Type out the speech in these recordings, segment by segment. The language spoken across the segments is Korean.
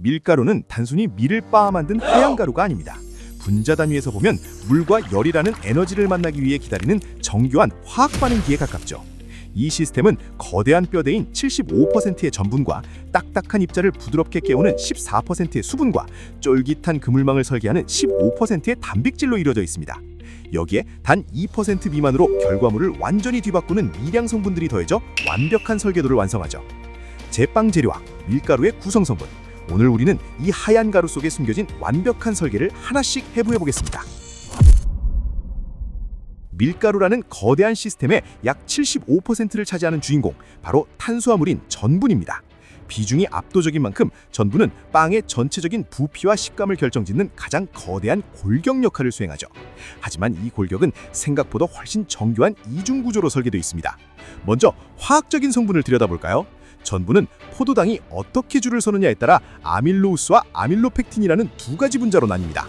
밀가루는 단순히 밀을 빻아 만든 하얀 가루가 아닙니다. 분자 단위에서 보면 물과 열이라는 에너지를 만나기 위해 기다리는 정교한 화학 반응기에 가깝죠. 이 시스템은 거대한 뼈대인 75%의 전분과 딱딱한 입자를 부드럽게 깨우는 14%의 수분과 쫄깃한 그물망을 설계하는 15%의 단백질로 이루어져 있습니다. 여기에 단 2% 미만으로 결과물을 완전히 뒤바꾸는 미량 성분들이 더해져 완벽한 설계도를 완성하죠. 제빵 재료와 밀가루의 구성 성분. 오늘 우리는 이 하얀 가루 속에 숨겨진 완벽한 설계를 하나씩 해부해 보겠습니다. 밀가루라는 거대한 시스템의 약 75%를 차지하는 주인공, 바로 탄수화물인 전분입니다. 비중이 압도적인 만큼 전분은 빵의 전체적인 부피와 식감을 결정짓는 가장 거대한 골격 역할을 수행하죠. 하지만 이 골격은 생각보다 훨씬 정교한 이중 구조로 설계되어 있습니다. 먼저 화학적인 성분을 들여다볼까요? 전분은 포도당이 어떻게 줄을 서느냐에 따라 아밀로우스와 아밀로펙틴이라는 두 가지 분자로 나뉩니다.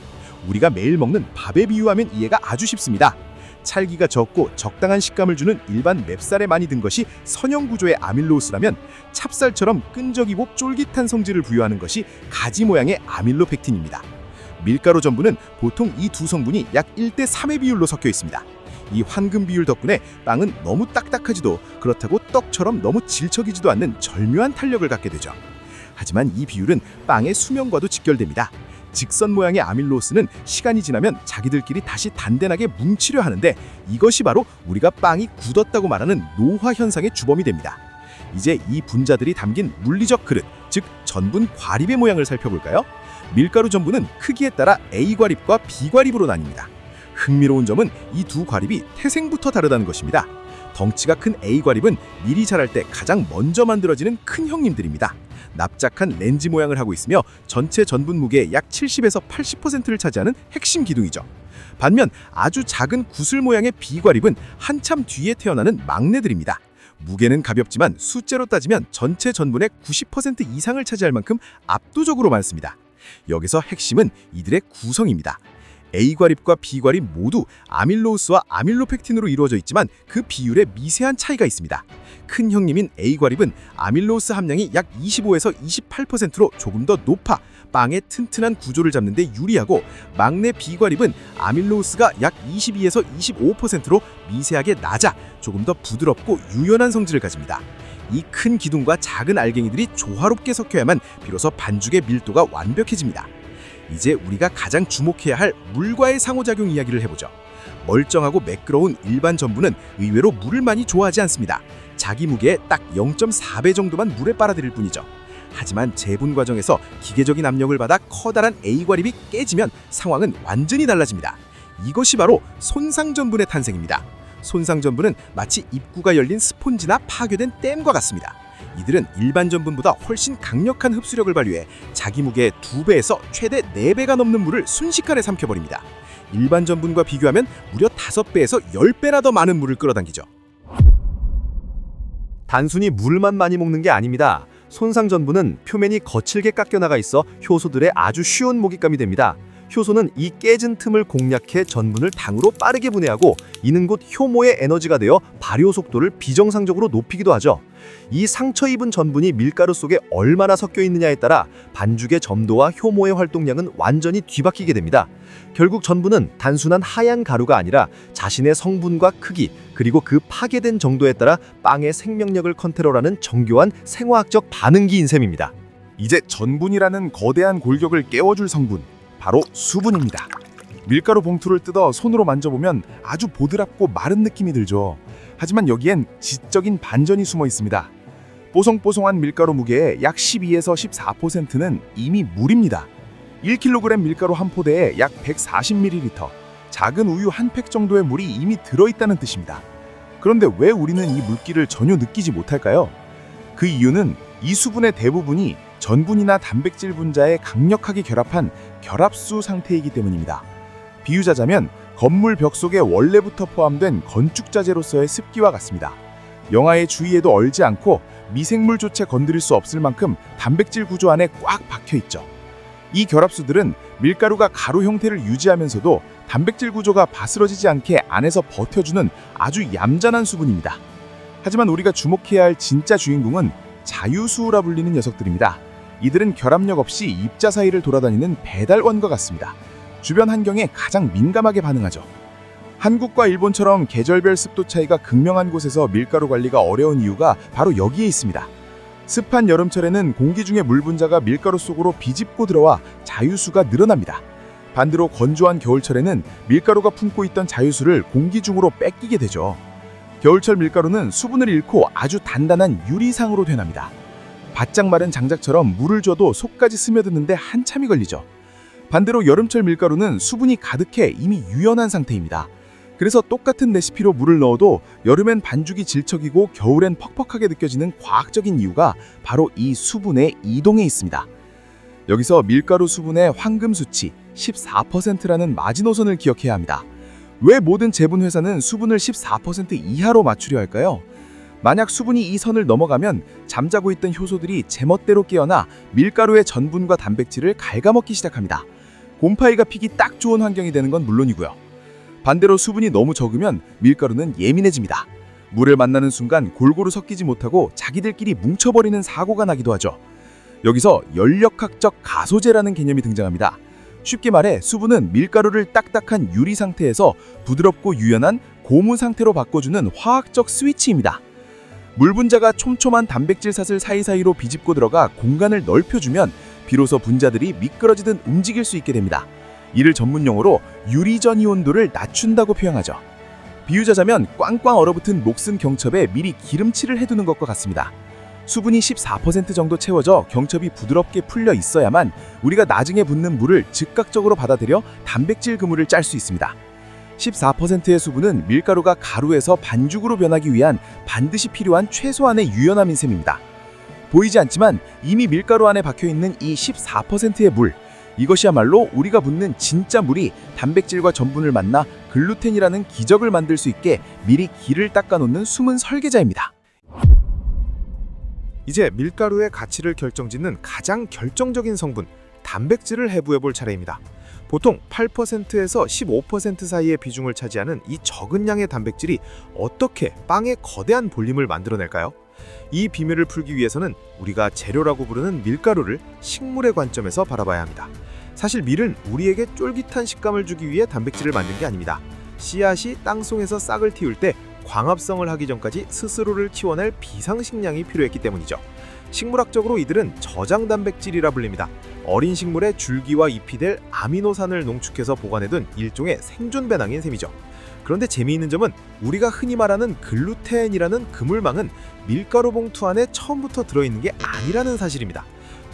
우리가 매일 먹는 밥에 비유하면 이해가 아주 쉽습니다. 찰기가 적고 적당한 식감을 주는 일반 맵쌀에 많이 든 것이 선형 구조의 아밀로우스라면, 찹쌀처럼 끈적이고 쫄깃한 성질을 부여하는 것이 가지 모양의 아밀로펙틴입니다. 밀가루 전분은 보통 이 두 성분이 약 1대3의 비율로 섞여 있습니다. 이 황금 비율 덕분에 빵은 너무 딱딱하지도, 그렇다고 떡처럼 너무 질척이지도 않는 절묘한 탄력을 갖게 되죠. 하지만 이 비율은 빵의 수명과도 직결됩니다. 직선 모양의 아밀로스는 시간이 지나면 자기들끼리 다시 단단하게 뭉치려 하는데, 이것이 바로 우리가 빵이 굳었다고 말하는 노화 현상의 주범이 됩니다. 이제 이 분자들이 담긴 물리적 그릇, 즉 전분 과립의 모양을 살펴볼까요? 밀가루 전분은 크기에 따라 A과립과 B과립으로 나뉩니다. 흥미로운 점은 이 두 과립이 태생부터 다르다는 것입니다. 덩치가 큰 A과립은 밀이 자랄 때 가장 먼저 만들어지는 큰 형님들입니다. 납작한 렌즈 모양을 하고 있으며 전체 전분 무게의 약 70에서 80%를 차지하는 핵심 기둥이죠. 반면 아주 작은 구슬 모양의 B과립은 한참 뒤에 태어나는 막내들입니다. 무게는 가볍지만 숫자로 따지면 전체 전분의 90% 이상을 차지할 만큼 압도적으로 많습니다. 여기서 핵심은 이들의 구성입니다. A과립과 B과립 모두 아밀로우스와 아밀로펙틴으로 이루어져 있지만 그 비율에 미세한 차이가 있습니다. 큰 형님인 A과립은 아밀로우스 함량이 약 25에서 28%로 조금 더 높아 빵의 튼튼한 구조를 잡는 데 유리하고, 막내 B과립은 아밀로우스가 약 22에서 25%로 미세하게 낮아 조금 더 부드럽고 유연한 성질을 가집니다. 이 큰 기둥과 작은 알갱이들이 조화롭게 섞여야만 비로소 반죽의 밀도가 완벽해집니다. 이제 우리가 가장 주목해야 할 물과의 상호작용 이야기를 해보죠. 멀쩡하고 매끄러운 일반 전분은 의외로 물을 많이 좋아하지 않습니다. 자기 무게의 딱 0.4배 정도만 물에 빨아들일 뿐이죠. 하지만 재분 과정에서 기계적인 압력을 받아 커다란 A과립이 깨지면 상황은 완전히 달라집니다. 이것이 바로 손상전분의 탄생입니다. 손상전분은 마치 입구가 열린 스폰지나 파괴된 댐과 같습니다. 이들은 일반 전분보다 훨씬 강력한 흡수력을 발휘해 자기 무게의 2배에서 최대 4배가 넘는 물을 순식간에 삼켜버립니다. 일반 전분과 비교하면 무려 5배에서 10배나 더 많은 물을 끌어당기죠. 단순히 물만 많이 먹는 게 아닙니다. 손상 전분은 표면이 거칠게 깎여나가 있어 효소들의 아주 쉬운 먹잇감이 됩니다. 효소는 이 깨진 틈을 공략해 전분을 당으로 빠르게 분해하고, 이는 곧 효모의 에너지가 되어 발효 속도를 비정상적으로 높이기도 하죠. 이 상처 입은 전분이 밀가루 속에 얼마나 섞여 있느냐에 따라 반죽의 점도와 효모의 활동량은 완전히 뒤바뀌게 됩니다. 결국 전분은 단순한 하얀 가루가 아니라 자신의 성분과 크기, 그리고 그 파괴된 정도에 따라 빵의 생명력을 컨트롤하는 정교한 생화학적 반응기인 셈입니다. 이제 전분이라는 거대한 골격을 깨워줄 성분, 바로 수분입니다. 밀가루 봉투를 뜯어 손으로 만져보면 아주 보드랍고 마른 느낌이 들죠. 하지만 여기엔 지적인 반전이 숨어 있습니다. 뽀송뽀송한 밀가루 무게의 약 12에서 14%는 이미 물입니다. 1kg 밀가루 한 포대에 약 140ml, 작은 우유 한 팩 정도의 물이 이미 들어있다는 뜻입니다. 그런데 왜 우리는 이 물기를 전혀 느끼지 못할까요? 그 이유는 이 수분의 대부분이 전분이나 단백질 분자에 강력하게 결합한 결합수 상태이기 때문입니다. 비유자자면 건물 벽 속에 원래부터 포함된 건축자재로서의 습기와 같습니다. 영하의 주위에도 얼지 않고 미생물조차 건드릴 수 없을 만큼 단백질 구조 안에 꽉 박혀 있죠. 이 결합수들은 밀가루가 가루 형태를 유지하면서도 단백질 구조가 바스러지지 않게 안에서 버텨주는 아주 얌전한 수분입니다. 하지만 우리가 주목해야 할 진짜 주인공은 자유수라 불리는 녀석들입니다. 이들은 결합력 없이 입자 사이를 돌아다니는 배달원과 같습니다. 주변 환경에 가장 민감하게 반응하죠. 한국과 일본처럼 계절별 습도 차이가 극명한 곳에서 밀가루 관리가 어려운 이유가 바로 여기에 있습니다. 습한 여름철에는 공기 중의 물 분자가 밀가루 속으로 비집고 들어와 자유수가 늘어납니다. 반대로 건조한 겨울철에는 밀가루가 품고 있던 자유수를 공기 중으로 뺏기게 되죠. 겨울철 밀가루는 수분을 잃고 아주 단단한 유리상으로 변합니다. 바짝 마른 장작처럼 물을 줘도 속까지 스며드는데 한참이 걸리죠. 반대로 여름철 밀가루는 수분이 가득해 이미 유연한 상태입니다. 그래서 똑같은 레시피로 물을 넣어도 여름엔 반죽이 질척이고 겨울엔 퍽퍽하게 느껴지는 과학적인 이유가 바로 이 수분의 이동에 있습니다. 여기서 밀가루 수분의 황금 수치 14%라는 마지노선을 기억해야 합니다. 왜 모든 제분 회사는 수분을 14% 이하로 맞추려 할까요? 만약 수분이 이 선을 넘어가면 잠자고 있던 효소들이 제멋대로 깨어나 밀가루의 전분과 단백질을 갉아먹기 시작합니다. 곰팡이가 피기 딱 좋은 환경이 되는 건 물론이고요. 반대로 수분이 너무 적으면 밀가루는 예민해집니다. 물을 만나는 순간 골고루 섞이지 못하고 자기들끼리 뭉쳐버리는 사고가 나기도 하죠. 여기서 연력학적 가소제라는 개념이 등장합니다. 쉽게 말해 수분은 밀가루를 딱딱한 유리 상태에서 부드럽고 유연한 고무 상태로 바꿔주는 화학적 스위치입니다. 물 분자가 촘촘한 단백질 사슬 사이사이로 비집고 들어가 공간을 넓혀주면 비로소 분자들이 미끄러지듯 움직일 수 있게 됩니다. 이를 전문용어로 유리전이 온도를 낮춘다고 표현하죠. 비유자자면 꽝꽝 얼어붙은 녹슨 경첩에 미리 기름칠을 해두는 것과 같습니다. 수분이 14% 정도 채워져 경첩이 부드럽게 풀려 있어야만 우리가 나중에 붓는 물을 즉각적으로 받아들여 단백질 그물을 짤 수 있습니다. 14%의 수분은 밀가루가 가루에서 반죽으로 변하기 위한 반드시 필요한 최소한의 유연함인 셈입니다. 보이지 않지만 이미 밀가루 안에 박혀있는 이 14%의 물, 이것이야말로 우리가 붓는 진짜 물이 단백질과 전분을 만나 글루텐이라는 기적을 만들 수 있게 미리 기를 닦아놓는 숨은 설계자입니다. 이제 밀가루의 가치를 결정짓는 가장 결정적인 성분, 단백질을 해부해볼 차례입니다. 보통 8%에서 15% 사이의 비중을 차지하는 이 적은 양의 단백질이 어떻게 빵의 거대한 볼륨을 만들어낼까요? 이 비밀을 풀기 위해서는 우리가 재료라고 부르는 밀가루를 식물의 관점에서 바라봐야 합니다. 사실 밀은 우리에게 쫄깃한 식감을 주기 위해 단백질을 만든 게 아닙니다. 씨앗이 땅속에서 싹을 틔울 때 광합성을 하기 전까지 스스로를 키워낼 비상식량이 필요했기 때문이죠. 식물학적으로 이들은 저장 단백질이라 불립니다. 어린 식물의 줄기와 잎이 될 아미노산을 농축해서 보관해둔 일종의 생존 배낭인 셈이죠. 그런데 재미있는 점은 우리가 흔히 말하는 글루텐이라는 그물망은 밀가루 봉투 안에 처음부터 들어있는 게 아니라는 사실입니다.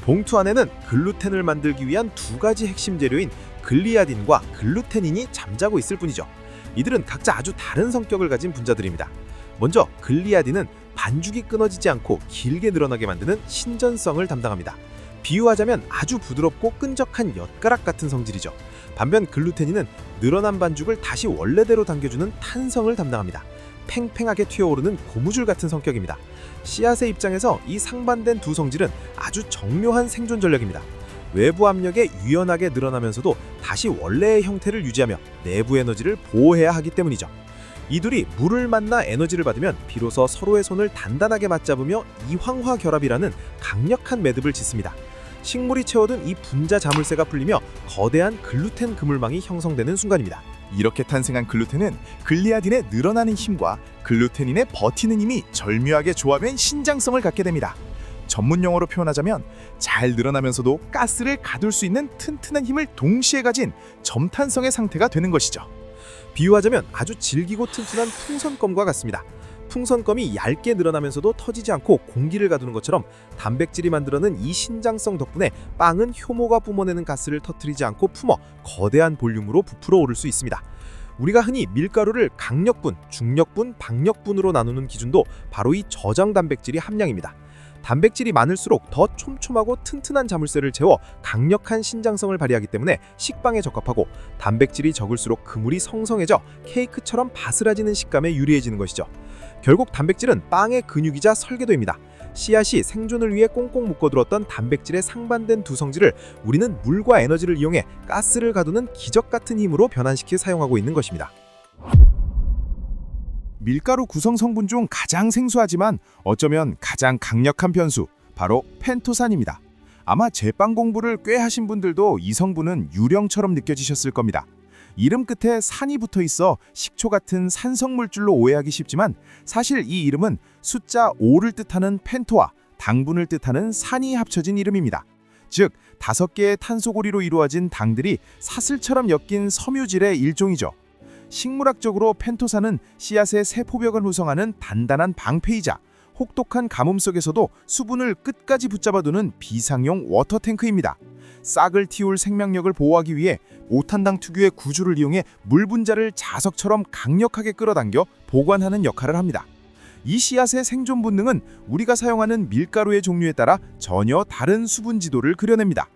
봉투 안에는 글루텐을 만들기 위한 두 가지 핵심 재료인 글리아딘과 글루테닌이 잠자고 있을 뿐이죠. 이들은 각자 아주 다른 성격을 가진 분자들입니다. 먼저 글리아딘은 반죽이 끊어지지 않고 길게 늘어나게 만드는 신전성을 담당합니다. 비유하자면 아주 부드럽고 끈적한 엿가락 같은 성질이죠. 반면 글루테닌은 늘어난 반죽을 다시 원래대로 당겨주는 탄성을 담당합니다. 팽팽하게 튀어오르는 고무줄 같은 성격입니다. 씨앗의 입장에서 이 상반된 두 성질은 아주 정묘한 생존 전략입니다. 외부 압력에 유연하게 늘어나면서도 다시 원래의 형태를 유지하며 내부 에너지를 보호해야 하기 때문이죠. 이 둘이 물을 만나 에너지를 받으면 비로소 서로의 손을 단단하게 맞잡으며 이황화 결합이라는 강력한 매듭을 짓습니다. 식물이 채워둔 이 분자 자물쇠가 풀리며 거대한 글루텐 그물망이 형성되는 순간입니다. 이렇게 탄생한 글루텐은 글리아딘의 늘어나는 힘과 글루테닌의 버티는 힘이 절묘하게 조합된 신장성을 갖게 됩니다. 전문 용어로 표현하자면 잘 늘어나면서도 가스를 가둘 수 있는 튼튼한 힘을 동시에 가진 점탄성의 상태가 되는 것이죠. 비유하자면 아주 질기고 튼튼한 풍선껌과 같습니다. 풍선껌이 얇게 늘어나면서도 터지지 않고 공기를 가두는 것처럼 단백질이 만들어낸 이 신장성 덕분에 빵은 효모가 뿜어내는 가스를 터뜨리지 않고 품어 거대한 볼륨으로 부풀어 오를 수 있습니다. 우리가 흔히 밀가루를 강력분, 중력분, 박력분으로 나누는 기준도 바로 이 저장 단백질이 함량입니다. 단백질이 많을수록 더 촘촘하고 튼튼한 자물쇠를 채워 강력한 신장성을 발휘하기 때문에 식빵에 적합하고, 단백질이 적을수록 그물이 성성해져 케이크처럼 바스라지는 식감에 유리해지는 것이죠. 결국 단백질은 빵의 근육이자 설계도입니다. 씨앗이 생존을 위해 꽁꽁 묶어두었던 단백질의 상반된 두 성질을 우리는 물과 에너지를 이용해 가스를 가두는 기적 같은 힘으로 변환시켜 사용하고 있는 것입니다. 밀가루 구성 성분 중 가장 생소하지만 어쩌면 가장 강력한 변수, 바로 펜토산입니다. 아마 제빵 공부를 꽤 하신 분들도 이 성분은 유령처럼 느껴지셨을 겁니다. 이름 끝에 산이 붙어 있어 식초 같은 산성물질로 오해하기 쉽지만 사실 이 이름은 숫자 5를 뜻하는 펜토와 당분을 뜻하는 산이 합쳐진 이름입니다. 즉, 5개의 탄소고리로 이루어진 당들이 사슬처럼 엮인 섬유질의 일종이죠. 식물학적으로 펜토산은 씨앗의 세포벽을 구성하는 단단한 방패이자 혹독한 가뭄 속에서도 수분을 끝까지 붙잡아두는 비상용 워터탱크입니다. 싹을 틔울 생명력을 보호하기 위해 오탄당 특유의 구조를 이용해 물 분자를 자석처럼 강력하게 끌어당겨 보관하는 역할을 합니다. 이 씨앗의 생존 본능은 우리가 사용하는 밀가루의 종류에 따라 전혀 다른 수분 지도를 그려냅니다.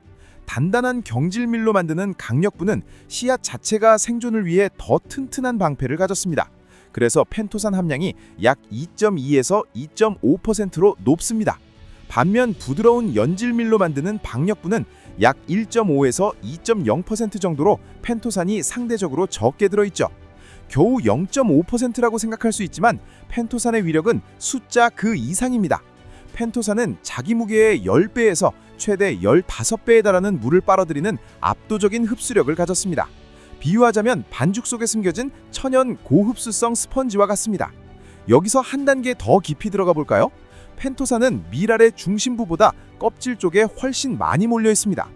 단단한 경질밀로 만드는 강력분은 씨앗 자체가 생존을 위해 더 튼튼한 방패를 가졌습니다. 그래서 펜토산 함량이 약 2.2에서 2.5%로 높습니다. 반면 부드러운 연질밀로 만드는 박력분은 약 1.5에서 2.0% 정도로 펜토산이 상대적으로 적게 들어있죠. 겨우 0.5%라고 생각할 수 있지만 펜토산의 위력은 숫자 그 이상입니다. 펜토산은 자기 무게의 10배에서 최대 15배에 달하는 물을 빨아들이는 압도적인 흡수력을 가졌습니다. 비유하자면 반죽 속에 숨겨진 천연 고흡수성 스펀지와 같습니다. 여기서 한 단계 더 깊이 들어가 볼까요? 펜토산은 밀알의 중심부보다 껍질 쪽에 훨씬 많이 몰려 있습니다.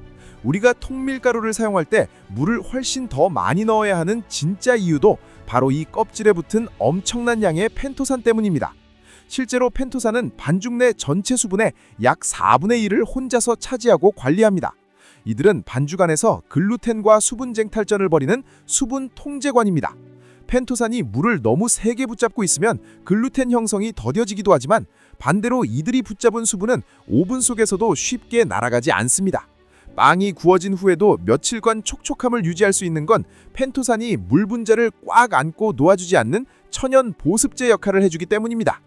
우리가 통밀가루를 사용할 때 물을 훨씬 더 많이 넣어야 하는 진짜 이유도 바로 이 껍질에 붙은 엄청난 양의 펜토산 때문입니다. 실제로 펜토산은 반죽 내 전체 수분의 약 4분의 1을 혼자서 차지하고 관리합니다. 이들은 반죽 안에서 글루텐과 수분 쟁탈전을 벌이는 수분 통제관입니다. 펜토산이 물을 너무 세게 붙잡고 있으면 글루텐 형성이 더뎌지기도 하지만 반대로 이들이 붙잡은 수분은 오븐 속에서도 쉽게 날아가지 않습니다. 빵이 구워진 후에도 며칠간 촉촉함을 유지할 수 있는 건 펜토산이 물 분자를 꽉 안고 놓아주지 않는 천연 보습제 역할을 해주기 때문입니다.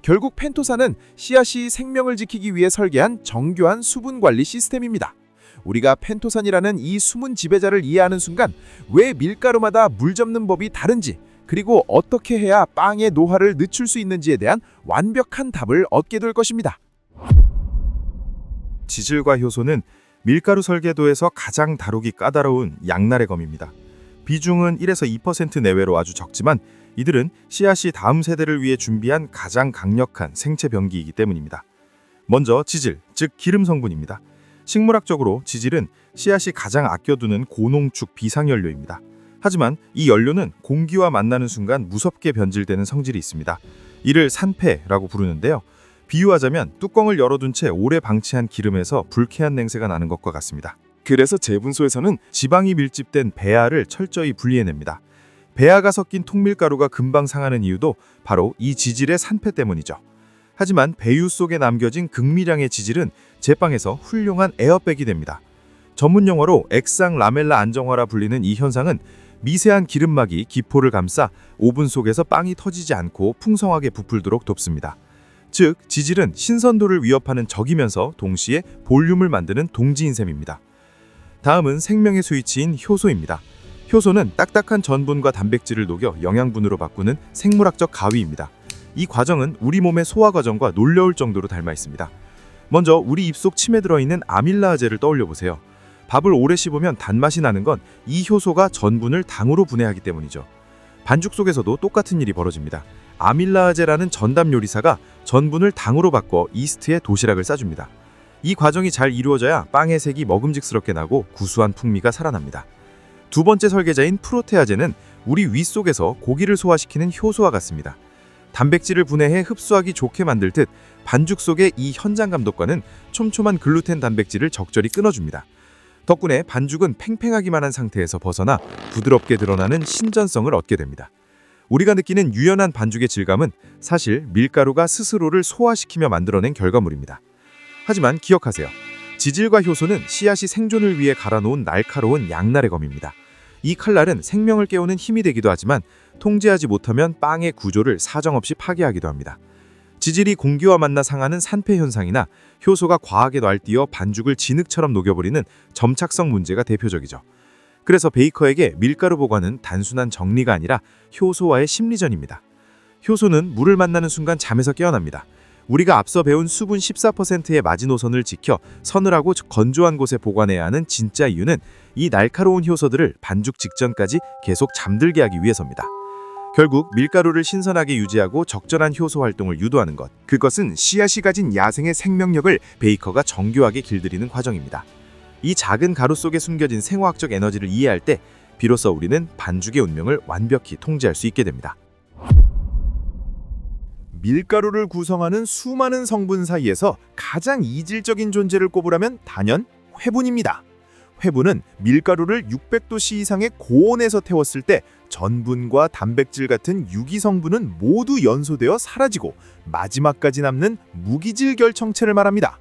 결국 펜토산은 씨앗이 생명을 지키기 위해 설계한 정교한 수분 관리 시스템입니다. 우리가 펜토산이라는 이 숨은 지배자를 이해하는 순간 왜 밀가루마다 물 접는 법이 다른지, 그리고 어떻게 해야 빵의 노화를 늦출 수 있는지에 대한 완벽한 답을 얻게 될 것입니다. 지질과 효소는 밀가루 설계도에서 가장 다루기 까다로운 양날의 검입니다. 비중은 1에서 2% 내외로 아주 적지만 이들은 씨앗이 다음 세대를 위해 준비한 가장 강력한 생체 병기이기 때문입니다. 먼저 지질, 즉 기름 성분입니다. 식물학적으로 지질은 씨앗이 가장 아껴두는 고농축 비상연료입니다. 하지만 이 연료는 공기와 만나는 순간 무섭게 변질되는 성질이 있습니다. 이를 산패라고 부르는데요. 비유하자면 뚜껑을 열어둔 채 오래 방치한 기름에서 불쾌한 냄새가 나는 것과 같습니다. 그래서 제분소에서는 지방이 밀집된 배아를 철저히 분리해냅니다. 배아가 섞인 통밀가루가 금방 상하는 이유도 바로 이 지질의 산패 때문이죠. 하지만 배유 속에 남겨진 극미량의 지질은 제빵에서 훌륭한 에어백이 됩니다. 전문 용어로 액상 라멜라 안정화라 불리는 이 현상은 미세한 기름막이 기포를 감싸 오븐 속에서 빵이 터지지 않고 풍성하게 부풀도록 돕습니다. 즉, 지질은 신선도를 위협하는 적이면서 동시에 볼륨을 만드는 동지인 셈입니다. 다음은 생명의 스위치인 효소입니다. 효소는 딱딱한 전분과 단백질을 녹여 영양분으로 바꾸는 생물학적 가위입니다. 이 과정은 우리 몸의 소화 과정과 놀라울 정도로 닮아 있습니다. 먼저 우리 입속 침에 들어있는 아밀라아제를 떠올려 보세요. 밥을 오래 씹으면 단맛이 나는 건 이 효소가 전분을 당으로 분해하기 때문이죠. 반죽 속에서도 똑같은 일이 벌어집니다. 아밀라아제라는 전담 요리사가 전분을 당으로 바꿔 이스트에 도시락을 싸줍니다. 이 과정이 잘 이루어져야 빵의 색이 먹음직스럽게 나고 구수한 풍미가 살아납니다. 두 번째 설계자인 프로테아제는 우리 위 속에서 고기를 소화시키는 효소와 같습니다. 단백질을 분해해 흡수하기 좋게 만들 듯 반죽 속의 이 현장 감독관은 촘촘한 글루텐 단백질을 적절히 끊어줍니다. 덕분에 반죽은 팽팽하기만 한 상태에서 벗어나 부드럽게 드러나는 신전성을 얻게 됩니다. 우리가 느끼는 유연한 반죽의 질감은 사실 밀가루가 스스로를 소화시키며 만들어낸 결과물입니다. 하지만 기억하세요. 지질과 효소는 씨앗이 생존을 위해 갈아놓은 날카로운 양날의 검입니다. 이 칼날은 생명을 깨우는 힘이 되기도 하지만 통제하지 못하면 빵의 구조를 사정없이 파괴하기도 합니다. 지질이 공기와 만나 상하는 산패 현상이나 효소가 과하게 날뛰어 반죽을 진흙처럼 녹여버리는 점착성 문제가 대표적이죠. 그래서 베이커에게 밀가루 보관은 단순한 정리가 아니라 효소와의 심리전입니다. 효소는 물을 만나는 순간 잠에서 깨어납니다. 우리가 앞서 배운 수분 14%의 마지노선을 지켜 서늘하고 건조한 곳에 보관해야 하는 진짜 이유는 이 날카로운 효소들을 반죽 직전까지 계속 잠들게 하기 위해서입니다. 결국 밀가루를 신선하게 유지하고 적절한 효소 활동을 유도하는 것. 그것은 씨앗이 가진 야생의 생명력을 베이커가 정교하게 길들이는 과정입니다. 이 작은 가루 속에 숨겨진 생화학적 에너지를 이해할 때 비로소 우리는 반죽의 운명을 완벽히 통제할 수 있게 됩니다. 밀가루를 구성하는 수많은 성분 사이에서 가장 이질적인 존재를 꼽으라면 단연 회분입니다. 회분은 밀가루를 600도씨 이상의 고온에서 태웠을 때 전분과 단백질 같은 유기 성분은 모두 연소되어 사라지고 마지막까지 남는 무기질 결정체를 말합니다.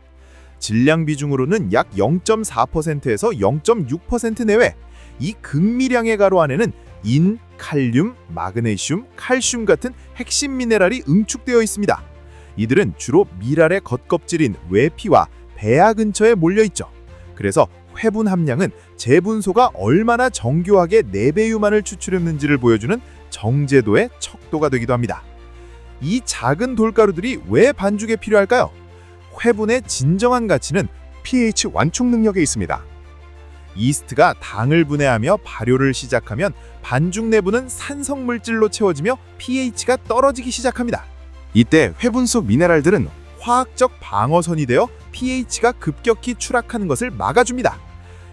질량 비중으로는 약 0.4%에서 0.6% 내외. 이 극미량의 가루 안에는 인, 칼륨, 마그네슘, 칼슘 같은 핵심 미네랄이 응축되어 있습니다. 이들은 주로 밀알의 겉껍질인 외피와 배아 근처에 몰려 있죠. 그래서 회분 함량은 재분소가 얼마나 정교하게 내배유만을 추출했는지를 보여주는 정제도의 척도가 되기도 합니다. 이 작은 돌가루들이 왜 반죽에 필요할까요? 회분의 진정한 가치는 pH 완충 능력에 있습니다. 이스트가 당을 분해하며 발효를 시작하면 반죽 내부는 산성 물질로 채워지며 pH가 떨어지기 시작합니다. 이때 회분 속 미네랄들은 화학적 방어선이 되어 pH가 급격히 추락하는 것을 막아줍니다.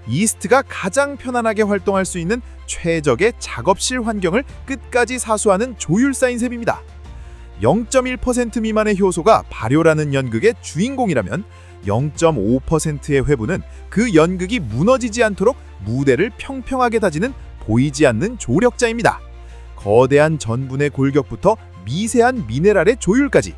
이스트가 가장 편안하게 활동할 수 있는 최적의 작업실 환경을 끝까지 사수하는 조율사인 셈입니다. 0.1% 미만의 효소가 발효라는 연극의 주인공이라면 0.5%의 회분은 그 연극이 무너지지 않도록 무대를 평평하게 다지는 보이지 않는 조력자입니다. 거대한 전분의 골격부터 미세한 미네랄의 조율까지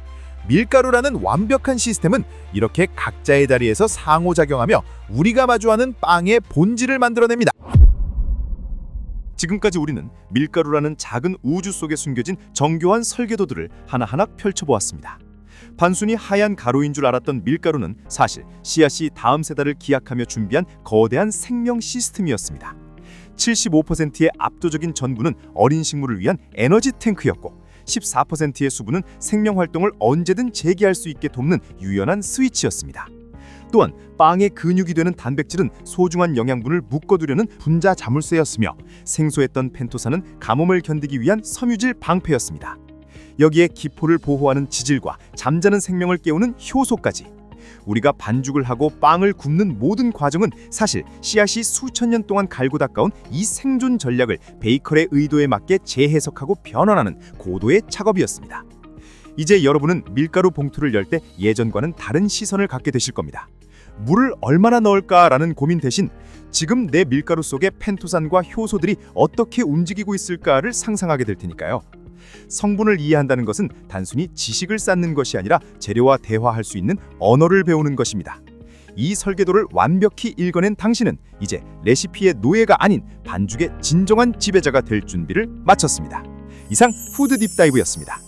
밀가루라는 완벽한 시스템은 이렇게 각자의 자리에서 상호작용하며 우리가 마주하는 빵의 본질을 만들어냅니다. 지금까지 우리는 밀가루라는 작은 우주 속에 숨겨진 정교한 설계도들을 하나하나 펼쳐보았습니다. 단순히 하얀 가루인 줄 알았던 밀가루는 사실 씨앗이 다음 세대를 기약하며 준비한 거대한 생명 시스템이었습니다. 75%의 압도적인 전분은 어린 식물을 위한 에너지 탱크였고 14%의 수분은 생명 활동을 언제든 재개할 수 있게 돕는 유연한 스위치였습니다. 또한 빵의 근육이 되는 단백질은 소중한 영양분을 묶어두려는 분자 자물쇠였으며 생소했던 펜토산은 가뭄을 견디기 위한 섬유질 방패였습니다. 여기에 기포를 보호하는 지질과 잠자는 생명을 깨우는 효소까지. 우리가 반죽을 하고 빵을 굽는 모든 과정은 사실 씨앗이 수천 년 동안 갈고 닦아온 이 생존 전략을 베이커의 의도에 맞게 재해석하고 변환하는 고도의 작업이었습니다. 이제 여러분은 밀가루 봉투를 열 때 예전과는 다른 시선을 갖게 되실 겁니다. 물을 얼마나 넣을까라는 고민 대신 지금 내 밀가루 속에 펜토산과 효소들이 어떻게 움직이고 있을까를 상상하게 될 테니까요. 성분을 이해한다는 것은 단순히 지식을 쌓는 것이 아니라 재료와 대화할 수 있는 언어를 배우는 것입니다. 이 설계도를 완벽히 읽어낸 당신은 이제 레시피의 노예가 아닌 반죽의 진정한 지배자가 될 준비를 마쳤습니다. 이상 푸드 딥다이브였습니다.